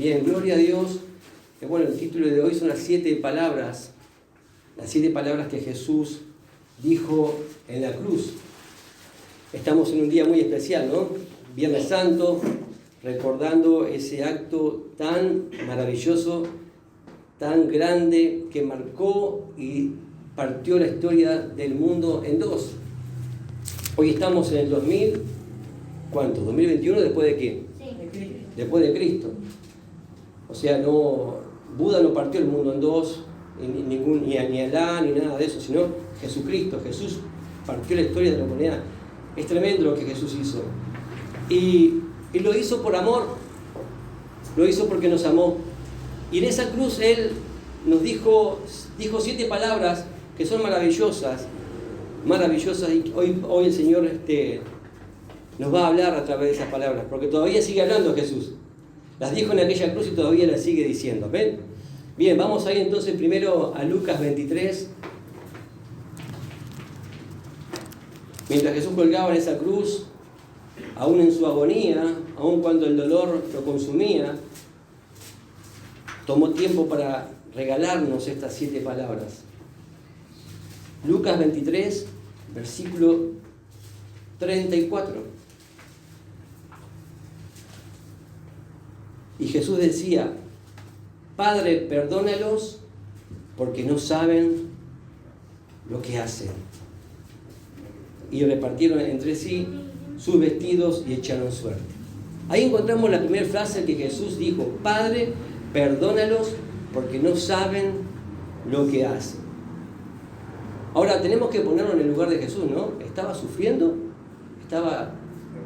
Bien, gloria a Dios. Bueno, el título de hoy son las 7 palabras que Jesús dijo en la cruz. Estamos en un día muy especial, ¿no? Viernes Santo, recordando ese acto tan maravilloso, tan grande, que marcó y partió la historia del mundo en dos. Hoy estamos en el 2000, ¿cuánto? ¿2021 después de qué? Sí. Después de Cristo. O sea, Buda no partió el mundo en dos, ni Alá, ni nada de eso, sino Jesucristo. Jesús partió la historia de la humanidad. Es tremendo lo que Jesús hizo. Y lo hizo por amor, lo hizo porque nos amó. Y en esa cruz Él nos dijo 7 palabras que son maravillosas, y hoy el Señor nos va a hablar a través de esas palabras, porque todavía sigue hablando Jesús. Las dijo en aquella cruz y todavía las sigue diciendo. ¿Ven? Bien, vamos a ir entonces primero a Lucas 23. Mientras Jesús colgaba en esa cruz, aún en su agonía, aún cuando el dolor lo consumía, tomó tiempo para regalarnos estas 7 palabras. Lucas 23, versículo 34. Y Jesús decía: Padre, perdónalos porque no saben lo que hacen. Y repartieron entre sí sus vestidos y echaron suerte. Ahí encontramos la primera frase que Jesús dijo: Padre, perdónalos porque no saben lo que hacen. Ahora tenemos que ponernos en el lugar de Jesús, ¿no? Estaba sufriendo, estaba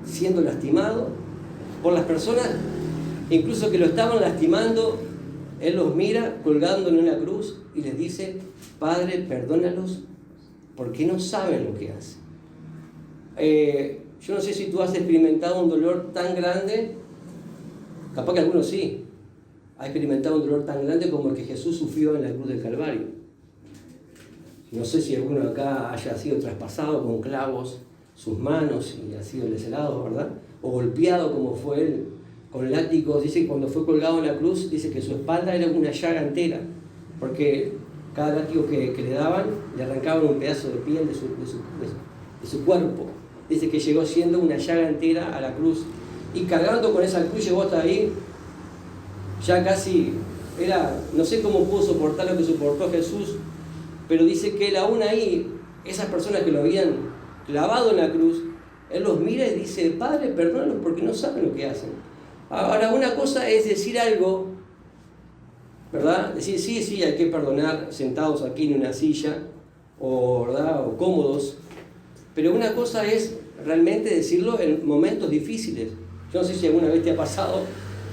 siendo lastimado por las personas, incluso que lo estaban lastimando. Él los mira colgando en una cruz y les dice: Padre, perdónalos porque no saben lo que hacen. Yo no sé si tú has experimentado un dolor tan grande, capaz que algunos sí, ha experimentado un dolor tan grande como el que Jesús sufrió en la cruz del Calvario. No sé si alguno acá haya sido traspasado con clavos sus manos y ha sido lesionado, ¿verdad? O golpeado como fue él con látigos. Dice que cuando fue colgado en la cruz, dice que su espalda era una llaga entera, porque cada látigo que le daban le arrancaban un pedazo de piel de su cuerpo. Dice que llegó siendo una llaga entera a la cruz, y cargando con esa cruz llegó hasta ahí. Ya casi no sé cómo pudo soportar lo que soportó Jesús, pero dice que él aún ahí, esas personas que lo habían clavado en la cruz, él los mira y dice: Padre, perdónalos porque no saben lo que hacen. Ahora, una cosa es decir algo, ¿verdad? Decir sí, hay que perdonar sentados aquí en una silla, ¿verdad? O cómodos. Pero una cosa es realmente decirlo en momentos difíciles. Yo no sé si alguna vez te ha pasado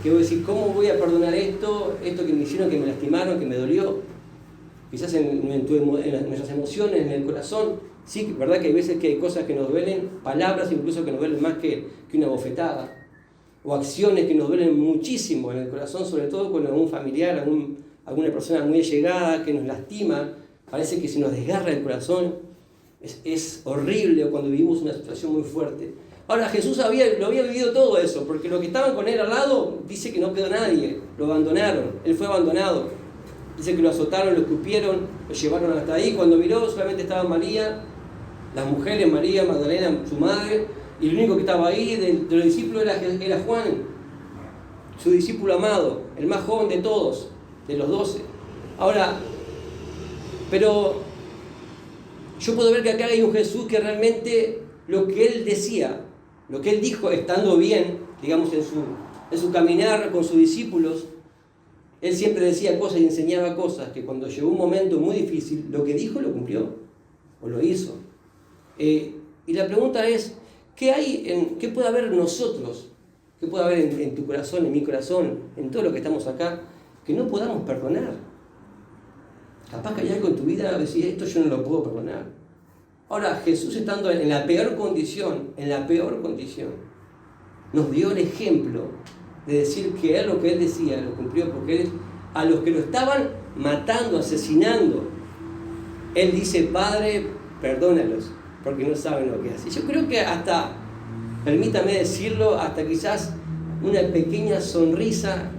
que vos decís: ¿cómo voy a perdonar esto que me hicieron, que me lastimaron, que me dolió? Quizás en nuestras emociones, en el corazón. Sí, verdad que hay veces que hay cosas que nos duelen, palabras incluso que nos duelen más que una bofetada, o acciones que nos duelen muchísimo en el corazón, sobre todo con algún familiar, alguna persona muy allegada que nos lastima. Parece que se nos desgarra el corazón. Es horrible cuando vivimos una situación muy fuerte. Ahora, Jesús lo había vivido todo eso, porque los que estaban con él al lado, dice que no quedó nadie, lo abandonaron, él fue abandonado. Dice que lo azotaron, lo escupieron, lo llevaron hasta ahí. Cuando miró, solamente estaba María, las mujeres, María, Magdalena, su madre, y el único que estaba ahí de los discípulos era Juan, su discípulo amado, el más joven de todos, de los 12. Ahora, pero yo puedo ver que acá hay un Jesús que realmente lo que él decía, lo que él dijo estando bien, digamos, en su caminar con sus discípulos, él siempre decía cosas y enseñaba cosas que cuando llegó un momento muy difícil, lo que dijo lo cumplió, o lo hizo. Y la pregunta es: ¿qué puede haber en nosotros? ¿Qué puede haber en tu corazón, en mi corazón, en todo lo que estamos acá, que no podamos perdonar? Capaz que hay algo en tu vida, decir: esto yo no lo puedo perdonar. Ahora, Jesús, estando en la peor condición, nos dio el ejemplo de decir que lo que él decía lo cumplió, porque él, a los que lo estaban matando, asesinando, él dice: Padre, perdónalos porque no saben lo que hacen. Yo creo que hasta, permítame decirlo, hasta quizás una pequeña sonrisa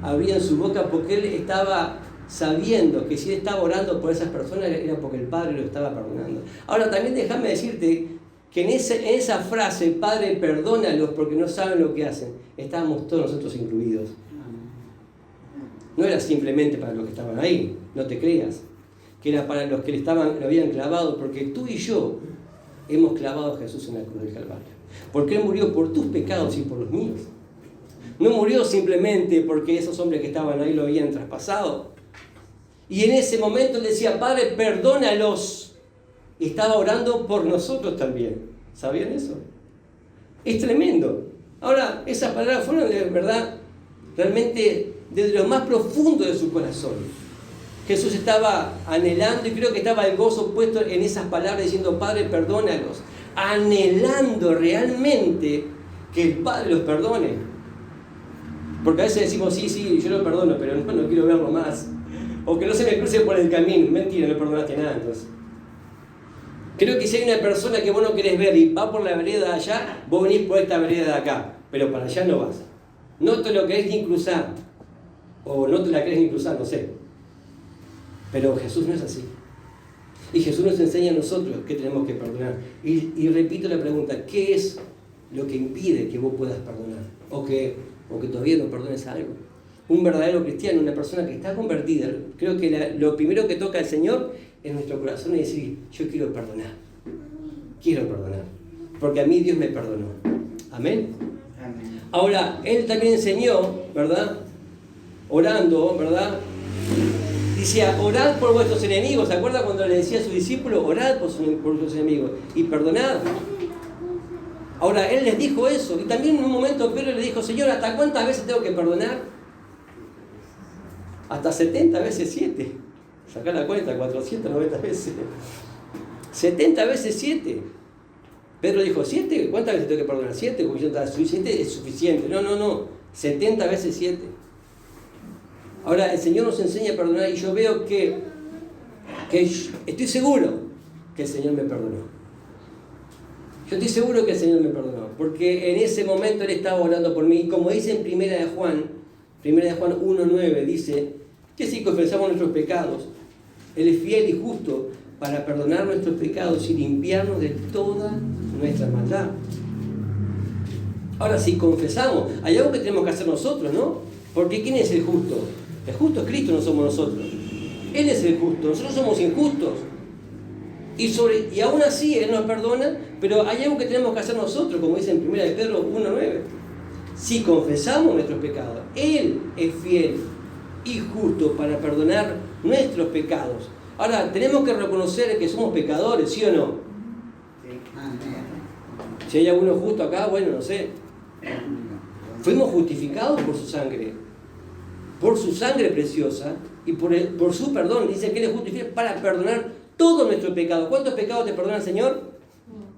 abrían su boca porque él estaba sabiendo que si él estaba orando por esas personas era porque el Padre lo estaba perdonando. Ahora también déjame decirte que en esa frase, Padre, perdónalos porque no saben lo que hacen, estábamos todos nosotros incluidos. No era simplemente para los que estaban ahí, no te creas, que era para los que lo habían clavado, porque tú y yo hemos clavado a Jesús en la cruz del Calvario. Porque Él murió por tus pecados y por los míos. No murió simplemente porque esos hombres que estaban ahí lo habían traspasado. Y en ese momento Él decía, Padre, perdónalos. Y estaba orando por nosotros también. ¿Sabían eso? Es tremendo. Ahora, esas palabras fueron de verdad, realmente desde lo más profundo de su corazón. Jesús estaba anhelando y creo que estaba el gozo puesto en esas palabras diciendo, Padre, perdónalos. Anhelando realmente que el Padre los perdone. Porque a veces decimos, sí, yo lo perdono, pero no quiero verlo más. O que no se me cruce por el camino. Mentira, no perdonaste nada entonces. Creo que si hay una persona que vos no querés ver y va por la vereda de allá, vos venís por esta vereda de acá, pero para allá no vas. No te lo querés ni cruzar. O no te la querés ni cruzar, no sé. Pero Jesús no es así. Y Jesús nos enseña a nosotros que tenemos que perdonar. Y repito la pregunta, ¿qué es lo que impide que vos puedas perdonar? O que todavía no perdones algo. Un verdadero cristiano, una persona que está convertida, creo que lo primero que toca al Señor en nuestro corazón es decir, yo quiero perdonar. Quiero perdonar. Porque a mí Dios me perdonó. Amén. Amén. Ahora, Él también enseñó, ¿verdad? Orando, ¿verdad? Decía, orad por vuestros enemigos. ¿Se acuerda cuando le decía a sus discípulos, orad por vuestros enemigos y perdonad? Ahora, Él les dijo eso. Y también en un momento Pedro le dijo, Señor, ¿hasta cuántas veces tengo que perdonar? Hasta 70 veces 7. Sacá la cuenta, 490 veces. 70 veces 7. Pedro dijo, ¿7? ¿Cuántas veces tengo que perdonar? 7, porque yo estaba suficiente, es suficiente. No. 70 veces 7. Ahora, el Señor nos enseña a perdonar y yo veo que estoy seguro que el Señor me perdonó. Yo estoy seguro que el Señor me perdonó, porque en ese momento Él estaba orando por mí. Y como dice en 1 de Juan 1:9, dice que si confesamos nuestros pecados, Él es fiel y justo para perdonar nuestros pecados y limpiarnos de toda nuestra maldad. Ahora, si confesamos, hay algo que tenemos que hacer nosotros, ¿no? Porque ¿quién es el justo? El justo es Cristo, no somos nosotros. Él es el justo, nosotros somos injustos. Y aún así Él nos perdona, pero hay algo que tenemos que hacer nosotros, como dice en 1 de Pedro 1:9. Si confesamos nuestros pecados, Él es fiel y justo para perdonar nuestros pecados. Ahora, tenemos que reconocer que somos pecadores, ¿sí o no? Si hay alguno justo acá, bueno, no sé. Fuimos justificados por su sangre. Por su sangre preciosa y por su perdón. Dice que Él es justo y fiel para perdonar todo nuestro pecado. ¿Cuántos pecados te perdona el Señor?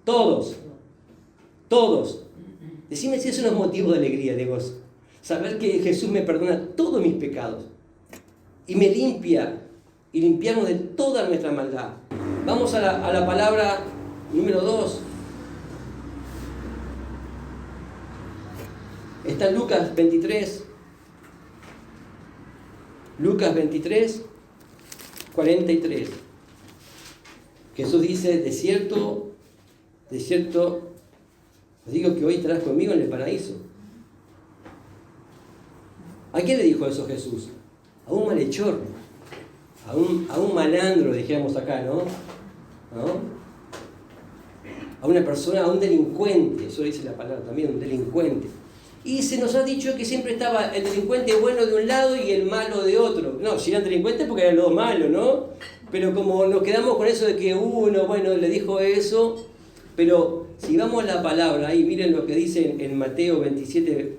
Todos. Todos. Decime si eso no es motivo de alegría, de gozo. Saber que Jesús me perdona todos mis pecados y me limpia y limpiarnos de toda nuestra maldad. Vamos a la palabra número 2. Está en Lucas 23. Lucas 23, 43. Jesús dice, de cierto, os digo que hoy estarás conmigo en el paraíso. ¿A quién le dijo eso Jesús? A un malhechor, a un malandro, dijéramos acá, ¿no? A una persona, a un delincuente, eso dice la palabra también, un delincuente. Y se nos ha dicho que siempre estaba el delincuente bueno de un lado y el malo de otro. No, si eran delincuentes porque eran los dos malos, ¿no? Pero como nos quedamos con eso de que uno, bueno, le dijo eso, pero si vamos a la palabra, ahí miren lo que dice en Mateo 27,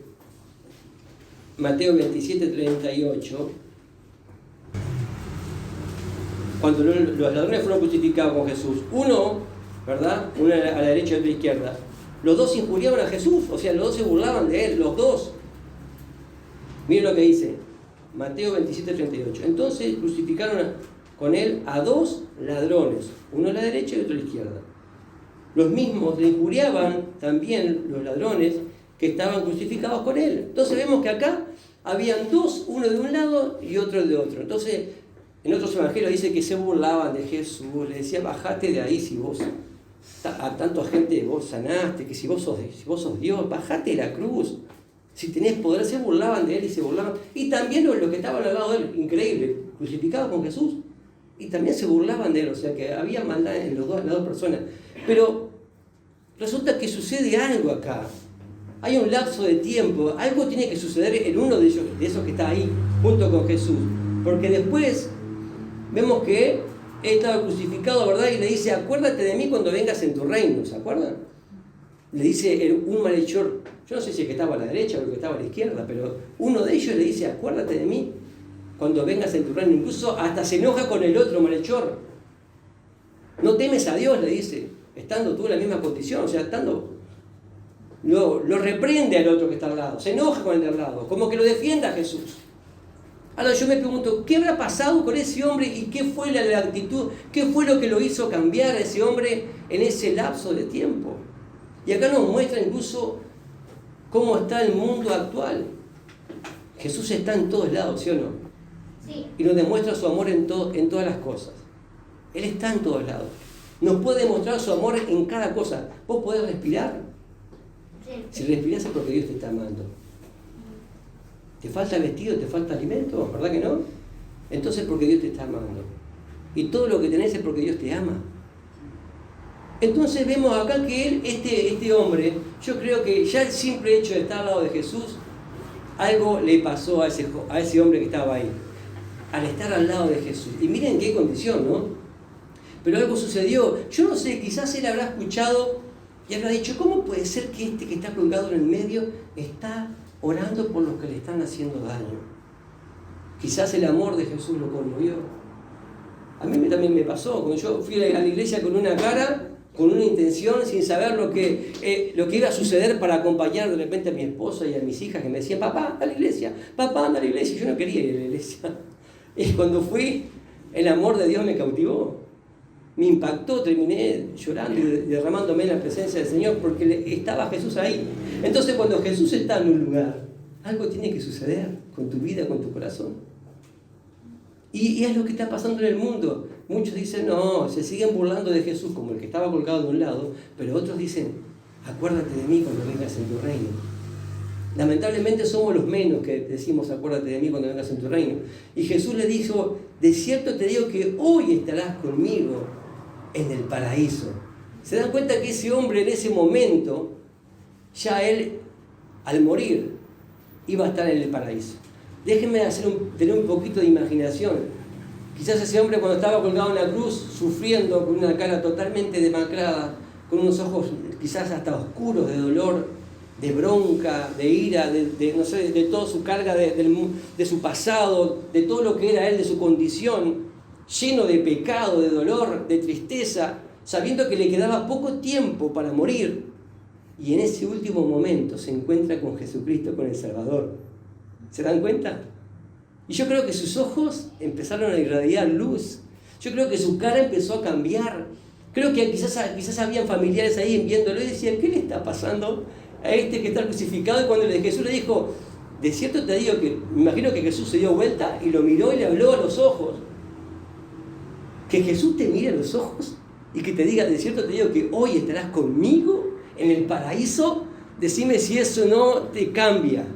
38, cuando los ladrones fueron crucificados con Jesús, uno, ¿verdad? Uno a la derecha y otro a la izquierda. Los dos injuriaban a Jesús, o sea, los dos se burlaban de Él, los dos. Miren lo que dice, Mateo 27, 38. Entonces crucificaron con Él a dos ladrones, uno a la derecha y otro a la izquierda. Los mismos le injuriaban también los ladrones que estaban crucificados con Él. Entonces vemos que acá habían dos, uno de un lado y otro de otro. Entonces, en otros evangelios dice que se burlaban de Jesús, le decían, bajate de ahí si vos, a tanta gente vos sanaste, que si vos sos Dios, bajate de la cruz. Si tenés poder, se burlaban de él y se burlaban. Y también los que estaban al lado de él, increíble, crucificados con Jesús. Y también se burlaban de él, o sea que había maldad en las dos personas. Pero resulta que sucede algo acá. Hay un lapso de tiempo, algo tiene que suceder en uno de esos que está ahí, junto con Jesús. Porque después vemos que él estaba crucificado, ¿verdad? Y le dice, acuérdate de mí cuando vengas en tu reino, ¿se acuerdan? Le dice un malhechor, yo no sé si el que estaba a la derecha o el que estaba a la izquierda, pero uno de ellos le dice, acuérdate de mí cuando vengas en tu reino. Incluso hasta se enoja con el otro malhechor. No temes a Dios, le dice, estando tú en la misma condición, o sea, estando... Lo reprende al otro que está al lado, se enoja con el de al lado, como que lo defienda a Jesús. Ahora yo me pregunto, ¿qué habrá pasado con ese hombre y qué fue la actitud, qué fue lo que lo hizo cambiar a ese hombre en ese lapso de tiempo? Y acá nos muestra incluso cómo está el mundo actual. Jesús está en todos lados, ¿sí o no? Sí. Y nos demuestra su amor en todas las cosas. Él está en todos lados. Nos puede demostrar su amor en cada cosa. ¿Vos podés respirar? Si respirás es porque Dios te está amando. ¿Te falta vestido? ¿Te falta alimento? ¿Verdad que no? Entonces porque Dios te está amando. Y todo lo que tenés es porque Dios te ama. Entonces vemos acá que él, este hombre, yo creo que ya el simple hecho de estar al lado de Jesús, algo le pasó a ese hombre que estaba ahí, al estar al lado de Jesús. Y miren qué condición, ¿no? Pero algo sucedió. Yo no sé, quizás él habrá escuchado y habrá dicho, ¿cómo puede ser que este que está colgado en el medio está orando por los que le están haciendo daño? Quizás el amor de Jesús lo conmovió. A mí también me pasó, cuando yo fui a la iglesia con una cara, con una intención, sin saber lo que iba a suceder para acompañar de repente a mi esposa y a mis hijas que me decían, papá, anda a la iglesia, papá, anda a la iglesia. Yo no quería ir a la iglesia. Y cuando fui, el amor de Dios me cautivó. Me impactó, terminé llorando y derramándome en la presencia del Señor porque estaba Jesús ahí. Entonces cuando Jesús está en un lugar, algo tiene que suceder con tu vida, con tu corazón. Y es lo que está pasando en el mundo. Muchos dicen, no, se siguen burlando de Jesús como el que estaba colgado de un lado, pero otros dicen, acuérdate de mí cuando vengas en tu reino. Lamentablemente somos los menos que decimos, acuérdate de mí cuando vengas en tu reino. Y Jesús le dijo, de cierto te digo que hoy estarás conmigo en el paraíso. Se dan cuenta que ese hombre en ese momento, ya él, al morir, iba a estar en el paraíso. Déjenme tener un poquito de imaginación. Quizás ese hombre cuando estaba colgado en la cruz, sufriendo con una cara totalmente demacrada, con unos ojos quizás hasta oscuros de dolor, de bronca, de ira, no sé, de toda su carga de su pasado, de todo lo que era él, de su condición, lleno de pecado, de dolor, de tristeza, sabiendo que le quedaba poco tiempo para morir. Y en ese último momento se encuentra con Jesucristo, con el Salvador. ¿Se dan cuenta? Y yo creo que sus ojos empezaron a irradiar luz. Yo creo que su cara empezó a cambiar. Creo que quizás habían familiares ahí viéndolo y decían, ¿qué le está pasando a este que está crucificado? Y cuando Jesús le dijo, de cierto te digo que, me imagino que Jesús se dio vuelta y lo miró y le habló a los ojos. Que Jesús te mire a los ojos y que te diga, de cierto te digo que hoy estarás conmigo en el paraíso. Decime si eso no te cambia.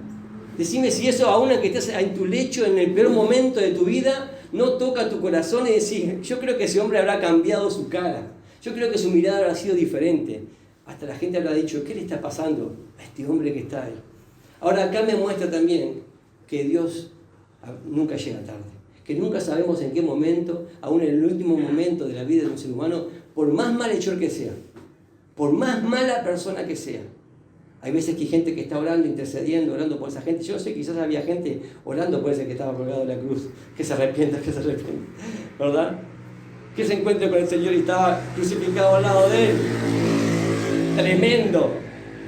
Decime si eso, aún aunque estés en tu lecho, en el peor momento de tu vida, no toca tu corazón y decís, yo creo que ese hombre habrá cambiado su cara. Yo creo que su mirada habrá sido diferente. Hasta la gente habrá dicho, ¿qué le está pasando a este hombre que está ahí? Ahora acá me muestra también que Dios nunca llega tarde. Que nunca sabemos en qué momento, aún en el último momento de la vida de un ser humano, por más malhechor que sea, por más mala persona que sea. Hay veces que hay gente que está orando, intercediendo, orando por esa gente. Yo no sé, quizás había gente orando por ese que estaba colgado en la cruz. Que se arrepienta, ¿verdad? Que se encuentre con el Señor y estaba crucificado al lado de él. Tremendo.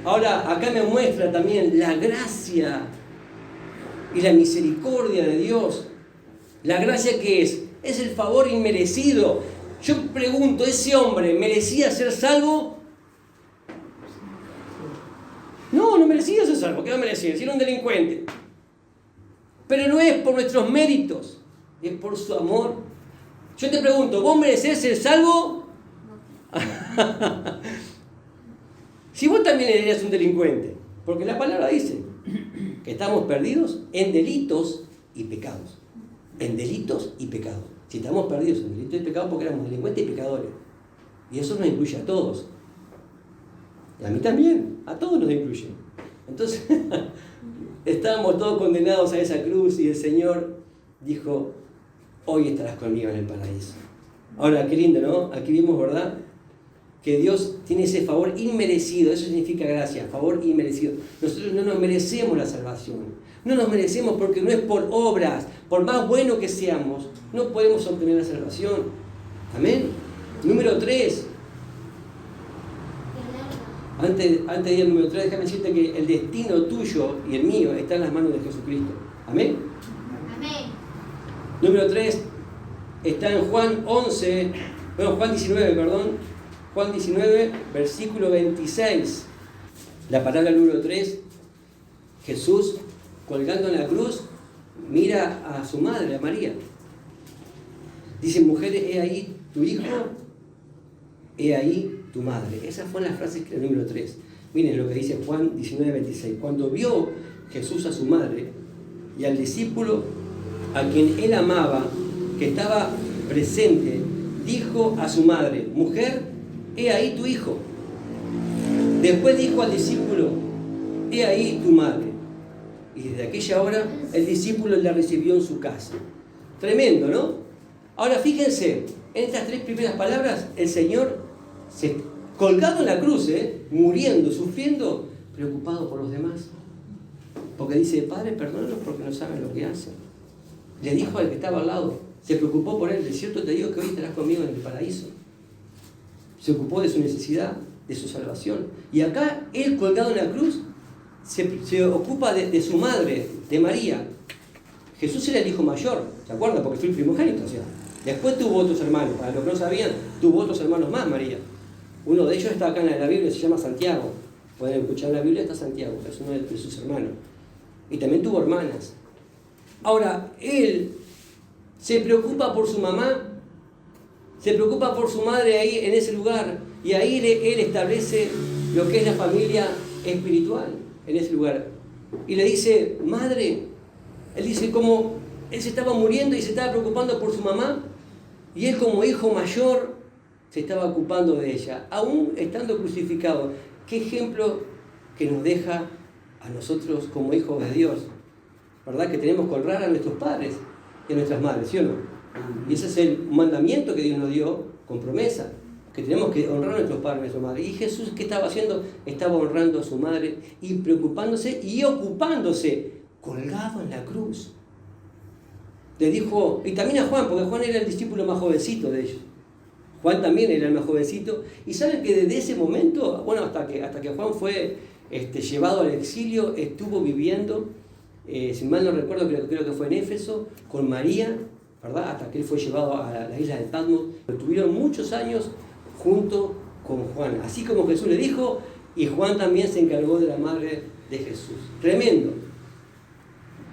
Ahora, acá me muestra también la gracia y la misericordia de Dios. La gracia que es el favor inmerecido. Yo pregunto, ¿ese hombre merecía ser salvo? No merecía ser salvo. ¿Qué no merecía? Si era un delincuente. Pero no es por nuestros méritos, es por su amor. Yo te pregunto, ¿vos merecés ser salvo? Si vos también eres un delincuente, porque la palabra dice que estamos perdidos en delitos y pecados. En delitos y pecados. Si estamos perdidos en delitos y pecados, porque éramos delincuentes y pecadores. Y eso nos incluye a todos. Y a mí también, a todos nos incluye. Entonces, estábamos todos condenados a esa cruz y el Señor dijo, hoy estarás conmigo en el paraíso. Ahora, qué lindo, ¿no? Aquí vimos, ¿verdad?, que Dios tiene ese favor inmerecido. Eso significa gracia, favor inmerecido. Nosotros no nos merecemos la salvación. No nos merecemos porque no es por obras. Por más bueno que seamos, no podemos obtener la salvación. Amén. Número 3. Antes de ir al número 3, déjame decirte que el destino tuyo y el mío está en las manos de Jesucristo. Amén. Amén. Número 3 está en Juan 19, perdón. Juan 19, versículo 26. La palabra número 3. Jesús, colgando en la cruz, mira a su madre, a María. Dice, mujer, he ahí tu hijo, he ahí tu madre. Esa fue la frase del número 3. Miren lo que dice Juan 19, 26. Cuando vio Jesús a su madre y al discípulo a quien él amaba, que estaba presente, dijo a su madre, mujer, he ahí tu hijo. Después dijo al discípulo, he ahí tu madre. Y desde aquella hora el discípulo la recibió en su casa. Tremendo, ¿no? Ahora fíjense, en estas 3 primeras palabras, el Señor, colgado en la cruz, muriendo, sufriendo, preocupado por los demás. Porque dice, Padre, perdónalos porque no saben lo que hacen. Le dijo al que estaba al lado, se preocupó por él. De cierto te digo que hoy estarás conmigo en el paraíso. Se ocupó de su necesidad, de su salvación. Y acá, él colgado en la cruz, se ocupa de su madre, de María. Jesús era el hijo mayor, ¿se acuerdan? Porque fue el primogénito. O sea, después tuvo otros hermanos. Para los que no sabían, tuvo otros hermanos más, María. Uno de ellos está acá en la Biblia, se llama Santiago. Pueden escuchar la Biblia, está Santiago, es uno de sus hermanos. Y también tuvo hermanas. Ahora, él se preocupa por su mamá, se preocupa por su madre ahí en ese lugar, y ahí él establece lo que es la familia espiritual en ese lugar. Y le dice, madre, él dice como él se estaba muriendo y se estaba preocupando por su mamá, y él como hijo mayor se estaba ocupando de ella, aún estando crucificado. ¿Qué ejemplo que nos deja a nosotros como hijos de Dios? ¿Verdad? Que tenemos que honrar a nuestros padres y a nuestras madres, ¿sí o no? Y ese es el mandamiento que Dios nos dio con promesa, que tenemos que honrar a nuestros padres y a nuestras madres. Y Jesús, ¿qué estaba haciendo? Estaba honrando a su madre y preocupándose y ocupándose, colgado en la cruz. Le dijo, y también a Juan, porque Juan era el discípulo más jovencito de ellos. Juan también era el más jovencito. Y saben que desde ese momento, bueno, hasta que Juan fue llevado al exilio, estuvo viviendo, si mal no recuerdo, creo que fue en Éfeso, con María, ¿verdad? Hasta que él fue llevado a la isla de Patmos. Estuvieron muchos años junto con Juan, así como Jesús le dijo, y Juan también se encargó de la madre de Jesús. Tremendo.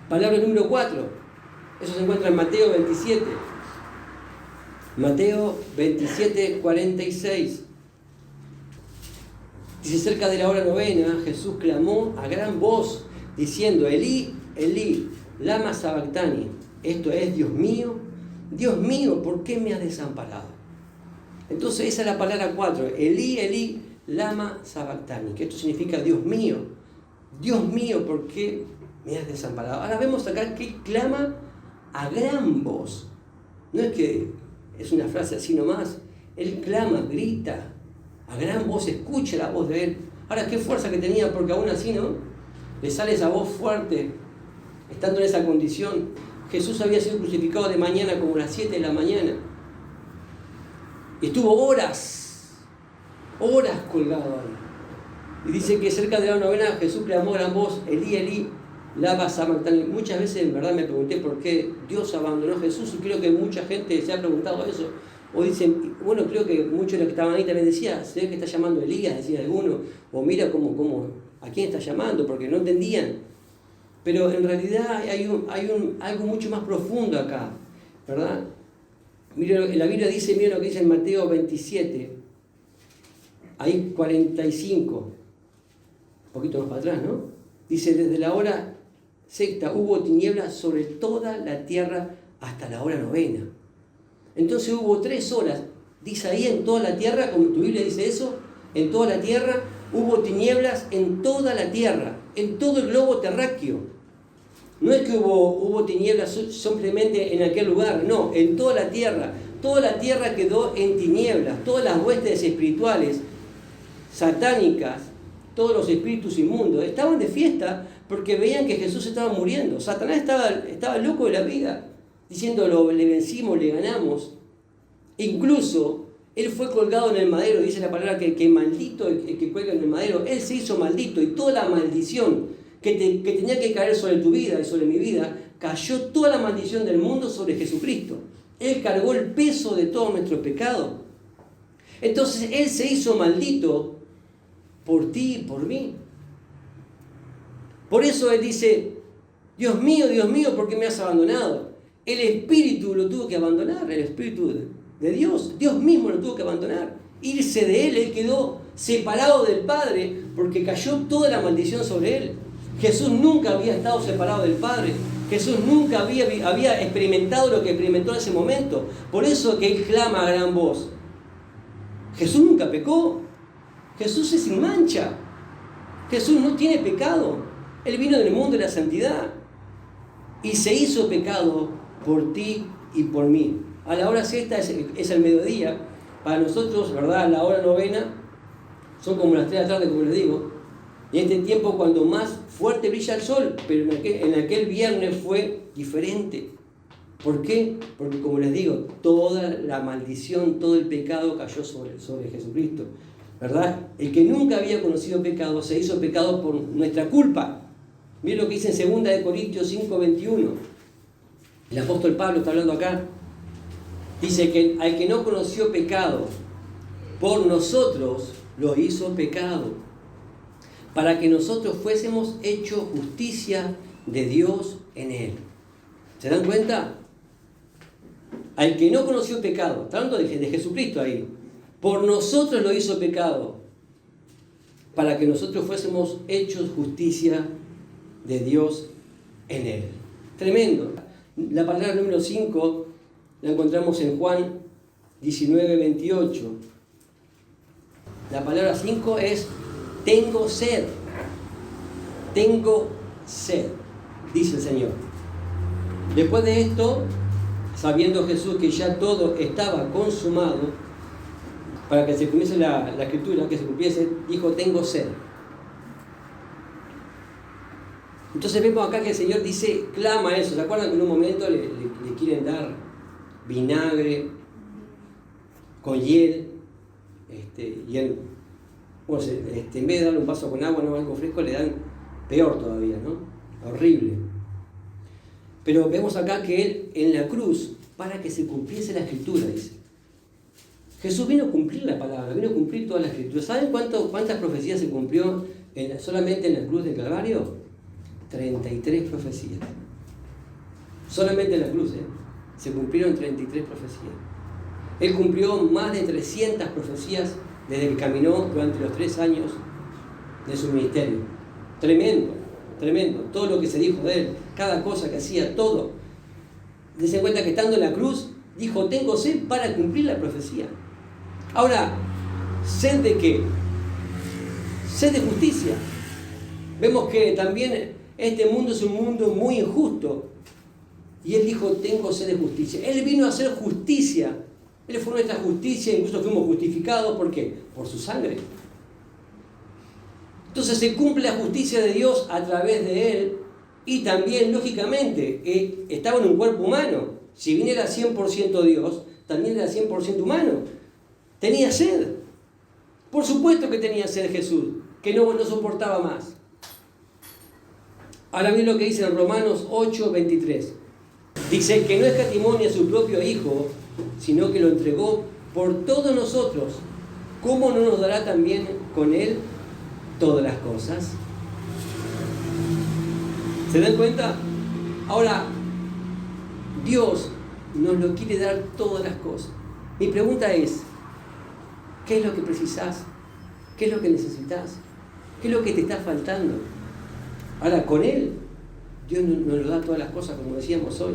Palabra número 4. Eso se encuentra en Mateo 27. Mateo 27, 46. Dice, cerca de la hora novena, Jesús clamó a gran voz, diciendo, Elí, Elí, lama sabactani. Esto es, Dios mío, ¿por qué me has desamparado? Entonces esa es la palabra 4. Elí, Elí, lama sabactani. Que esto significa, Dios mío, ¿por qué me has desamparado? Ahora vemos acá que clama a gran voz. No es que es una frase así nomás. Él clama, grita, a gran voz, escucha la voz de él. Ahora, qué fuerza que tenía, porque aún así, ¿no? Le sale esa voz fuerte, estando en esa condición. Jesús había sido crucificado de mañana como a las 7 de la mañana. Y estuvo horas colgado ahí. Y dice que cerca de la novena Jesús clamó a gran voz, Elí, Elí, lama sabactani. Muchas veces en verdad me pregunté por qué Dios abandonó a Jesús, y creo que mucha gente se ha preguntado eso. O dicen, bueno, creo que muchos de los que estaban ahí también decían, se ve que está llamando a Elías, decía alguno, o mira cómo, a quién está llamando, porque no entendían. Pero en realidad hay algo mucho más profundo acá, ¿verdad? Miren, la Biblia dice, miren lo que dice en Mateo 27, ahí 45, un poquito más para atrás, ¿no? Dice, desde la hora sexta hubo tinieblas sobre toda la tierra hasta la hora novena. Entonces hubo 3 horas, dice ahí en toda la tierra, como tu Biblia dice eso, en toda la tierra hubo tinieblas en toda la tierra, en todo el globo terráqueo. No es que hubo tinieblas simplemente en aquel lugar, no, en toda la tierra quedó en tinieblas, todas las huestes espirituales, satánicas, todos los espíritus inmundos, estaban de fiesta porque veían que Jesús estaba muriendo. Satanás estaba loco de la vida, diciéndolo, le vencimos, le ganamos. Incluso, él fue colgado en el madero, dice la palabra que maldito el que cuelga en el madero, él se hizo maldito y toda la maldición que tenía que caer sobre tu vida y sobre mi vida, cayó toda la maldición del mundo sobre Jesucristo. Él cargó el peso de todos nuestros pecados. Entonces, él se hizo maldito por ti y por mí. Por eso él dice, Dios mío, ¿por qué me has abandonado? El Espíritu lo tuvo que abandonar, el Espíritu de Dios. Dios mismo lo tuvo que abandonar. Irse de él quedó separado del Padre porque cayó toda la maldición sobre él. Jesús nunca había estado separado del Padre. Jesús nunca había experimentado lo que experimentó en ese momento. Por eso que él clama a gran voz. Jesús nunca pecó. Jesús es sin mancha. Jesús no tiene pecado. Él vino del mundo de la santidad y se hizo pecado por ti y por mí. A la hora sexta es el mediodía. Para nosotros, ¿verdad? La hora novena son como las 3 de la tarde, como les digo. Y en este tiempo cuando más fuerte brilla el sol, pero en aquel viernes fue diferente. ¿Por qué? Porque como les digo, toda la maldición, todo el pecado cayó sobre Jesucristo, ¿verdad? El que nunca había conocido pecado se hizo pecado por nuestra culpa. Miren lo que dice en 2 Corintios 5:21. El apóstol Pablo está hablando acá. Dice que al que no conoció pecado, por nosotros lo hizo pecado, para que nosotros fuésemos hechos justicia de Dios en él. ¿Se dan cuenta? Al que no conoció pecado, está hablando de Jesucristo ahí, por nosotros lo hizo pecado, para que nosotros fuésemos hechos justicia de Dios en él. Tremendo. La palabra número 5 la encontramos en Juan 19:28. La palabra 5 es tengo sed, dice el Señor. Después de esto, sabiendo Jesús que ya todo estaba consumado, para que se cumpliese la escritura, que se cumpliese, dijo, tengo sed. Entonces vemos acá que el Señor dice, clama eso. ¿Se acuerdan que en un momento le quieren dar vinagre con hiel? Y él, bueno, en vez de darle un vaso con agua, no algo fresco, le dan peor todavía, ¿no? Horrible. Pero vemos acá que él en la cruz, para que se cumpliese la escritura, dice. Jesús vino a cumplir la palabra, vino a cumplir toda la escritura. ¿Saben cuántas profecías se cumplió solamente en la cruz del Calvario? 33 profecías. Solamente en la cruz, se cumplieron 33 profecías. Él cumplió más de 300 profecías desde que caminó durante los 3 años de su ministerio. Tremendo, tremendo. Todo lo que se dijo de él, cada cosa que hacía, todo. Dense cuenta que estando en la cruz, dijo, tengo sed para cumplir la profecía. Ahora, ¿sed de qué? Sed de justicia. Vemos que también este mundo es un mundo muy injusto. Y él dijo, tengo sed de justicia. Él vino a hacer justicia. Él fue nuestra justicia, incluso fuimos justificados. ¿Por qué? Por su sangre. Entonces se cumple la justicia de Dios a través de él. Y también, lógicamente, estaba en un cuerpo humano. Si bien era 100% Dios, también era 100% humano. Tenía sed. Por supuesto que tenía sed Jesús, que no soportaba más. Ahora miren lo que dice en Romanos 8:23. Dice que no escatimó ni a su propio Hijo, sino que lo entregó por todos nosotros. ¿Cómo no nos dará también con él todas las cosas? ¿Se dan cuenta? Ahora, Dios nos lo quiere dar todas las cosas. Mi pregunta es, ¿qué es lo que precisás? ¿Qué es lo que necesitas? ¿Qué es lo que te está faltando? Ahora, con Él, Dios nos lo da todas las cosas, como decíamos hoy.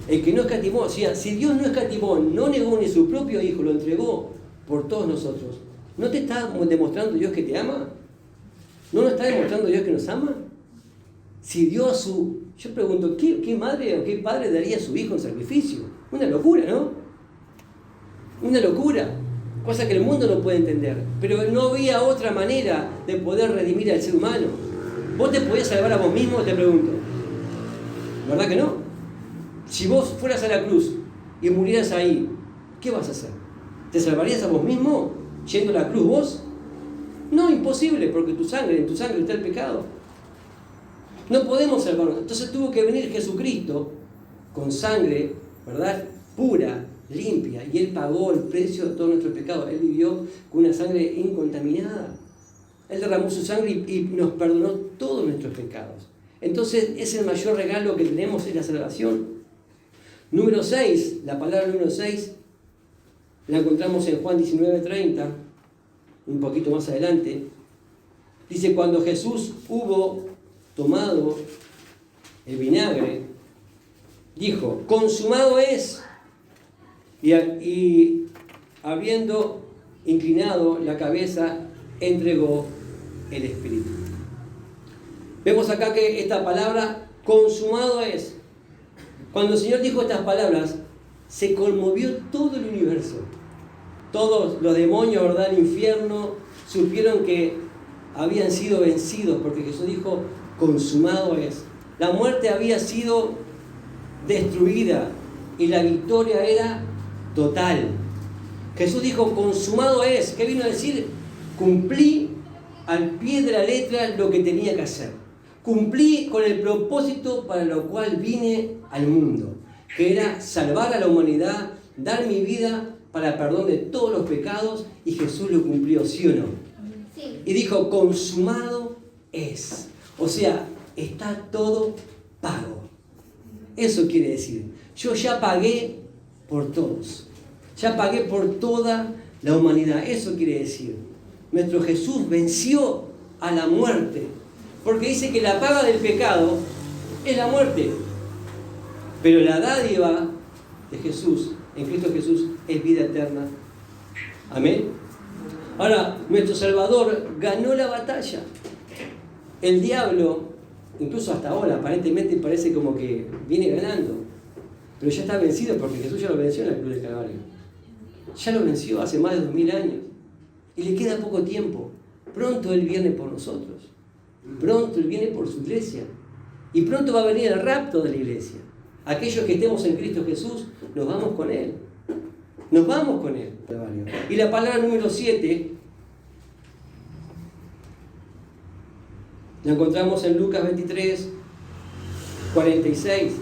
El que no escatimó, o sea, si Dios no escatimó, no negó ni su propio Hijo, lo entregó por todos nosotros, ¿no te está demostrando Dios que te ama? ¿No nos está demostrando Dios que nos ama? Si dio a su... Yo pregunto, ¿qué madre o qué padre daría a su hijo en sacrificio? Una locura, ¿no? Una locura. Cosa que el mundo no puede entender. Pero no había otra manera de poder redimir al ser humano. ¿Vos te podías salvar a vos mismo? Te pregunto. ¿Verdad que no? Si vos fueras a la cruz y murieras ahí, ¿qué vas a hacer? ¿Te salvarías a vos mismo yendo a la cruz vos? No, imposible, porque en tu sangre está el pecado. No podemos salvarnos. Entonces tuvo que venir Jesucristo con sangre, ¿verdad? Pura, limpia, y Él pagó el precio de todos nuestros pecados. Él vivió con una sangre incontaminada. Él derramó su sangre y nos perdonó todos nuestros pecados. Entonces es el mayor regalo que tenemos, es la salvación. Número 6, la palabra número 6, la encontramos en Juan 19:30, un poquito más adelante. Dice, cuando Jesús hubo tomado el vinagre, dijo, consumado es. Y habiendo inclinado la cabeza, entregó el Espíritu. Vemos acá que esta palabra, consumado es. Cuando el Señor dijo estas palabras, se conmovió todo el universo. Todos los demonios, ¿verdad?, del infierno, supieron que habían sido vencidos, porque Jesús dijo, consumado es. La muerte había sido destruida y la victoria era total. Jesús dijo, consumado es. ¿Qué vino a decir? Cumplí al pie de la letra lo que tenía que hacer. Cumplí con el propósito para lo cual vine al mundo, que era salvar a la humanidad, dar mi vida para perdón de todos los pecados, y Jesús lo cumplió, ¿sí o no? Sí. Y dijo, consumado es. O sea, está todo pago. Eso quiere decir, yo ya pagué por todos. Ya pagué por toda la humanidad. Eso quiere decir, nuestro Jesús venció a la muerte. Porque dice que la paga del pecado es la muerte. Pero la dádiva de Jesús, en Cristo Jesús, es vida eterna. Amén. Ahora, nuestro Salvador ganó la batalla. El diablo, incluso hasta ahora, aparentemente parece como que viene ganando. Pero ya está vencido, porque Jesús ya lo venció en la cruz del Calvario. Ya lo venció hace más de 2000 años. Y le queda poco tiempo. Pronto Él viene por nosotros. Pronto Él viene por su iglesia. Y pronto va a venir el rapto de la iglesia. Aquellos que estemos en Cristo Jesús, nos vamos con Él. Nos vamos con Él. Y la palabra número 7 la encontramos en Lucas 23:46.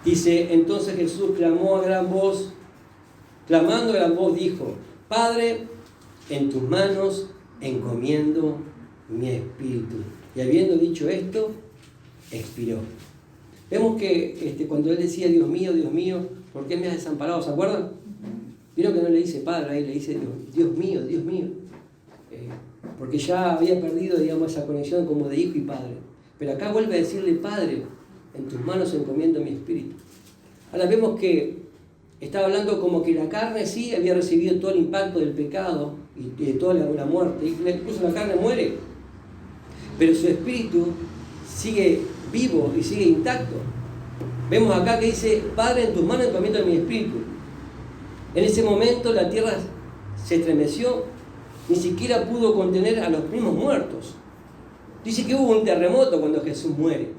Dice, entonces Jesús clamó a gran voz, clamando a gran voz, dijo, Padre, en tus manos encomiendo mi espíritu. Y habiendo dicho esto, expiró. Vemos que cuando Él decía, Dios mío, ¿por qué me has desamparado? ¿Se acuerdan? Vieron que no le dice Padre, ahí le dice Dios mío, Dios mío. Porque ya había perdido, digamos, esa conexión como de hijo y padre. Pero acá vuelve a decirle, Padre, en tus manos encomiendo mi espíritu. Ahora vemos que estaba hablando como que la carne sí había recibido todo el impacto del pecado y de toda la muerte. Incluso la carne muere. Pero su espíritu sigue vivo y sigue intacto. Vemos acá que dice, Padre, en tus manos encomiendo mi espíritu. En ese momento la tierra se estremeció, ni siquiera pudo contener a los mismos muertos. Dice que hubo un terremoto cuando Jesús muere.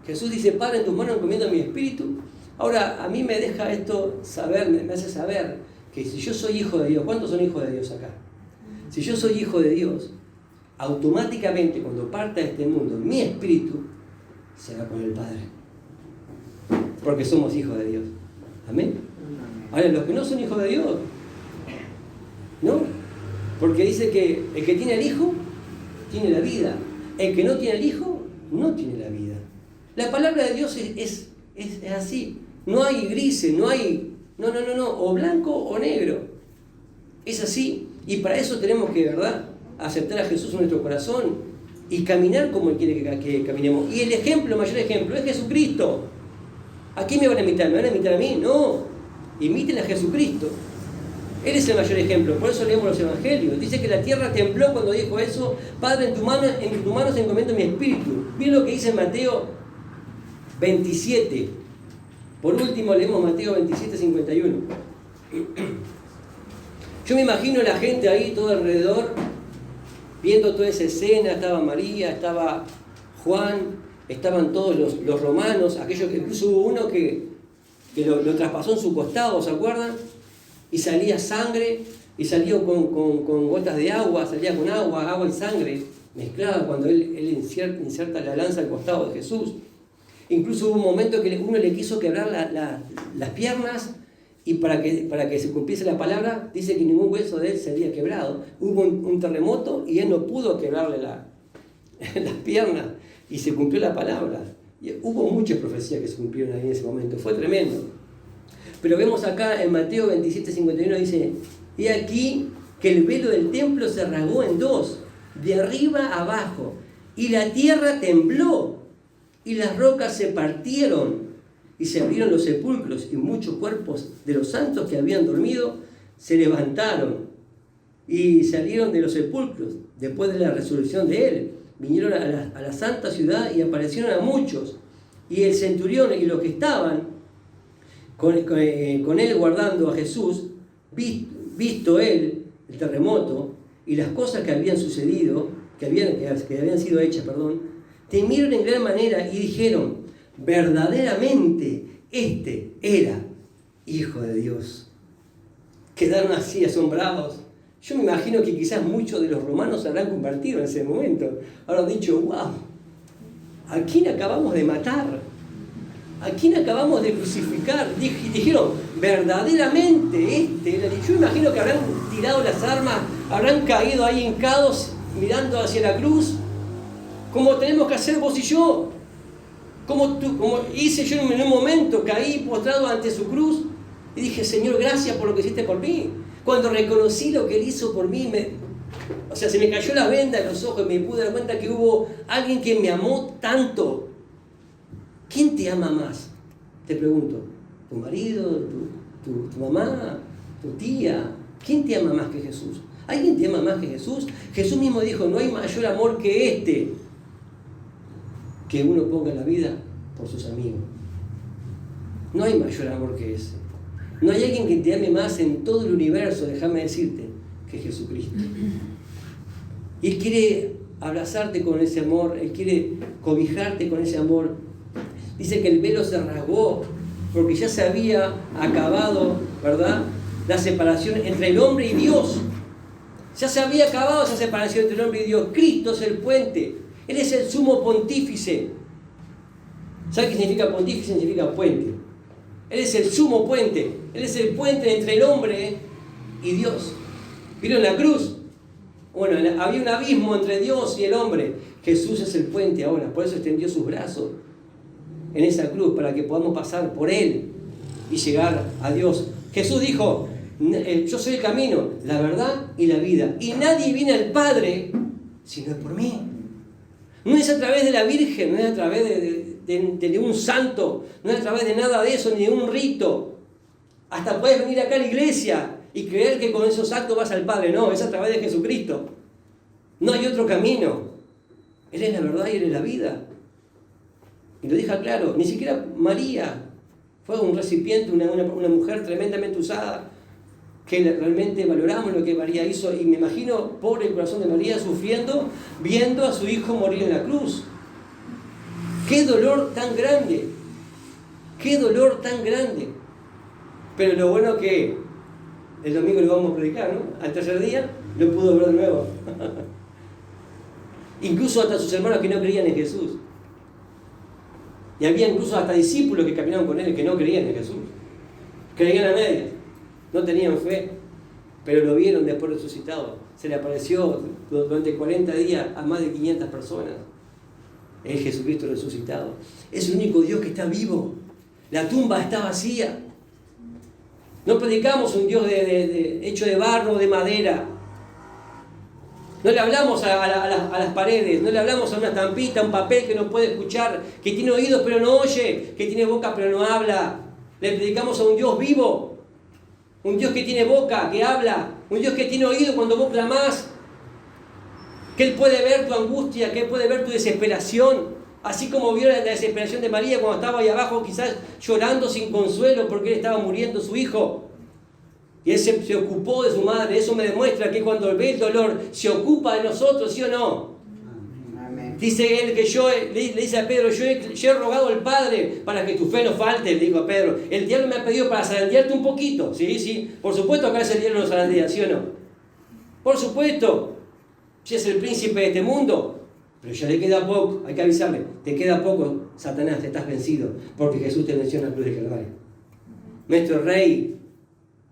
Jesús dice, Padre, en tus manos encomiendo mi espíritu. Ahora, a mí me deja esto saber, me hace saber que si yo soy hijo de Dios, ¿cuántos son hijos de Dios acá? Si yo soy hijo de Dios, automáticamente cuando parta de este mundo, mi espíritu se va con el Padre. Porque somos hijos de Dios. Amén. Ahora, los que no son hijos de Dios, ¿no? Porque dice que el que tiene al Hijo, tiene la vida. El que no tiene el Hijo, no tiene la vida. La palabra de Dios es así. No hay grises, no hay... No, o blanco o negro. Es así. Y para eso tenemos que, ¿verdad?, aceptar a Jesús en nuestro corazón y caminar como Él quiere que caminemos. Y el ejemplo, el mayor ejemplo, es Jesucristo. ¿A quién me van a imitar? ¿Me van a imitar a mí? No. Imiten a Jesucristo. Él es el mayor ejemplo. Por eso leemos los evangelios. Dice que la tierra tembló cuando dijo eso: Padre, en tus manos encomiendo mi espíritu. Miren lo que dice en Mateo 27. Por último leemos Mateo 27, 51. Yo me imagino la gente ahí todo alrededor, viendo toda esa escena. Estaba María, estaba Juan, estaban todos los romanos, aquellos que incluso hubo uno que lo traspasó en su costado, ¿se acuerdan? Y salía sangre, y salía con gotas de agua, salía con agua y sangre mezclada cuando él inserta la lanza al costado de Jesús. Incluso hubo un momento que uno le quiso quebrar las piernas, y para que se cumpliese la palabra, dice que ningún hueso de él se había quebrado. Hubo un terremoto y él no pudo quebrarle las piernas, y se cumplió la palabra. Y hubo muchas profecías que se cumplieron ahí en ese momento, fue tremendo. Pero vemos acá en Mateo 27, 51, dice: he aquí que el velo del templo se rasgó en dos, de arriba a abajo, y la tierra tembló, y las rocas se partieron, y se abrieron los sepulcros, y muchos cuerpos de los santos que habían dormido se levantaron, y salieron de los sepulcros, después de la resurrección de él. Vinieron a la santa ciudad y aparecieron a muchos. Y el centurión y los que estaban con él guardando a Jesús, visto él el terremoto y las cosas que habían sucedido, que habían sido hechas, temieron en gran manera y dijeron: verdaderamente este era Hijo de Dios. Quedaron así asombrados. Yo me imagino que quizás muchos de los romanos se habrán convertido en ese momento. Habrán dicho: wow, ¿a quién acabamos de matar? ¿A quién acabamos de crucificar? Dijeron: verdaderamente este era. Yo imagino que habrán tirado las armas, habrán caído ahí hincados mirando hacia la cruz, como tenemos que hacer vos y yo. Como hice yo en un momento, caí postrado ante su cruz y dije: Señor, gracias por lo que hiciste por mí. Cuando reconocí lo que Él hizo por mí, se me cayó la venda en los ojos y me pude dar cuenta que hubo alguien que me amó tanto. ¿Quién te ama más? Te pregunto. ¿Tu marido? ¿Tu mamá? ¿Tu tía? ¿Quién te ama más que Jesús? ¿Alguien te ama más que Jesús? Jesús mismo dijo: no hay mayor amor que este, que uno ponga la vida por sus amigos. No hay mayor amor que ese. No hay alguien que te ame más en todo el universo, déjame decirte, que Jesucristo. Y Él quiere abrazarte con ese amor, Él quiere cobijarte con ese amor. Dice que el velo se rasgó porque ya se había acabado, ¿verdad?, la separación entre el hombre y Dios. Ya se había acabado esa separación entre el hombre y Dios. Cristo es el puente. Él es el sumo pontífice. ¿Sabe qué significa pontífice? Significa puente. Él es el sumo puente. Él es el puente entre el hombre y Dios. ¿Vieron la cruz? Bueno, había un abismo entre Dios y el hombre. Jesús es el puente ahora. Por eso extendió sus brazos en esa cruz, para que podamos pasar por Él y llegar a Dios. Jesús dijo: yo soy el camino, la verdad y la vida. Y nadie viene al Padre si no es por mí. No es a través de la Virgen, no es a través de un santo, no es a través de nada de eso, ni de un rito. Hasta puedes venir acá a la iglesia y creer que con esos actos vas al Padre. No, es a través de Jesucristo. No hay otro camino. Él es la verdad y Él es la vida. Y lo deja claro. Ni siquiera María fue un recipiente, una mujer tremendamente usada, que realmente valoramos lo que María hizo. Y me imagino, pobre el corazón de María, sufriendo, viendo a su hijo morir en la cruz. ¡Qué dolor tan grande! ¡Qué dolor tan grande! Pero lo bueno que el domingo lo vamos a predicar, ¿no? Al tercer día lo pudo ver de nuevo. Incluso hasta sus hermanos que no creían en Jesús. Y había incluso hasta discípulos que caminaron con Él que no creían en Jesús. Creían a medias. No tenían fe. Pero lo vieron después resucitado. Se le apareció durante 40 días a más de 500 personas. Es Jesucristo resucitado. Es el único Dios que está vivo. La tumba está vacía. No predicamos un Dios hecho de barro o de madera. No le hablamos a las paredes, no le hablamos a una estampita, a un papel que no puede escuchar, que tiene oídos pero no oye, que tiene boca pero no habla. Le predicamos a un Dios vivo, un Dios que tiene boca, que habla, un Dios que tiene oído cuando vos clamás, que Él puede ver tu angustia, que Él puede ver tu desesperación, así como vio la desesperación de María cuando estaba ahí abajo quizás llorando sin consuelo porque Él estaba muriendo su hijo. Y Él se ocupó de su madre. Eso me demuestra que cuando ve el dolor se ocupa de nosotros, ¿sí o no? Amén. Dice Él que le dice a Pedro, yo he rogado al Padre para que tu fe no falte, le dijo a Pedro. El diablo me ha pedido para zarandearte un poquito. Sí, por supuesto que a veces el diablo nos zarandea, ¿sí o no? Por supuesto. Si es el príncipe de este mundo. Pero ya le queda poco, hay que avisarle. Te queda poco, Satanás, te estás vencido. Porque Jesús te venció en la cruz de Calvario. Nuestro Rey,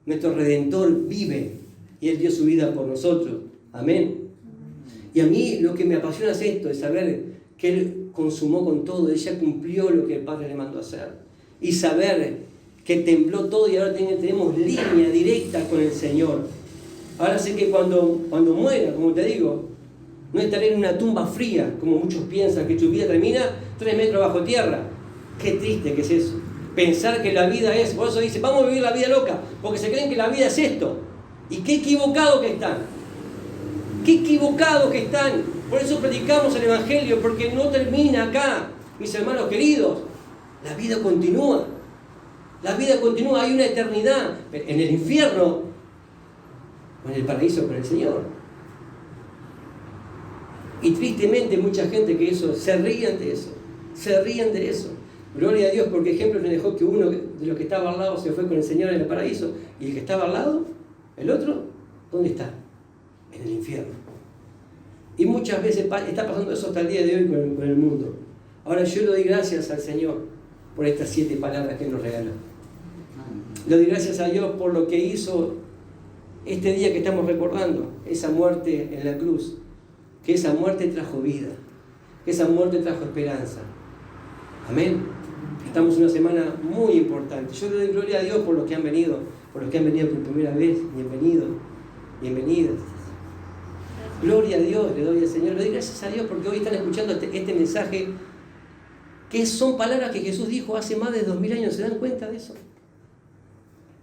nuestro Redentor vive y Él dio su vida por nosotros. Amén. Y a mí lo que me apasiona es esto, es saber que Él consumó con todo, Él ya cumplió lo que el Padre le mandó a hacer. Y saber que tembló todo y ahora tenemos línea directa con el Señor. Ahora sé que cuando muera, como te digo, no estaré en una tumba fría, como muchos piensan, que tu vida termina 3 metros bajo tierra. Qué triste que es eso. Pensar que la vida es, por eso dice, vamos a vivir la vida loca, porque se creen que la vida es esto. Y qué equivocados que están. Qué equivocados que están. Por eso predicamos el Evangelio, porque no termina acá, mis hermanos queridos. La vida continúa. La vida continúa, hay una eternidad. En el infierno, o en el paraíso con el Señor. Y tristemente mucha gente que se ríen de eso. Se ríen de eso. Gloria a Dios, porque ejemplo me dejó que uno de los que estaba al lado se fue con el Señor en el paraíso. Y el que estaba al lado, el otro, ¿dónde está? En el infierno. Y muchas veces está pasando eso hasta el día de hoy con el mundo. Ahora yo le doy gracias al Señor por estas 7 palabras que Él nos regaló. Le doy gracias a Dios por lo que hizo este día que estamos recordando, esa muerte en la cruz. Que esa muerte trajo vida, que esa muerte trajo esperanza. Amén. Estamos en una semana muy importante. Yo le doy gloria a Dios por los que han venido, por por primera vez. Bienvenidas. Gloria a Dios le doy al Señor. Le doy gracias a Dios porque hoy están escuchando este mensaje, que son palabras que Jesús dijo hace más de 2000 años. ¿Se dan cuenta de eso?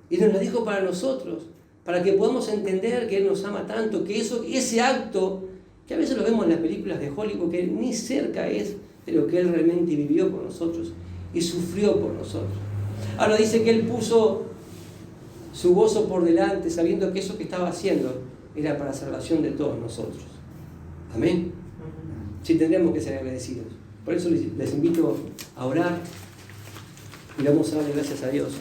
Y nos las dijo para nosotros, para que podamos entender que Él nos ama tanto, que ese acto, que a veces lo vemos en las películas de Hollywood, que ni cerca es de lo que Él realmente vivió por nosotros y sufrió por nosotros. Ahora dice que Él puso su gozo por delante, sabiendo que eso que estaba haciendo era para salvación de todos nosotros. Amén. Sí, tendremos que ser agradecidos. Por eso les invito a orar y vamos a darle gracias a Dios.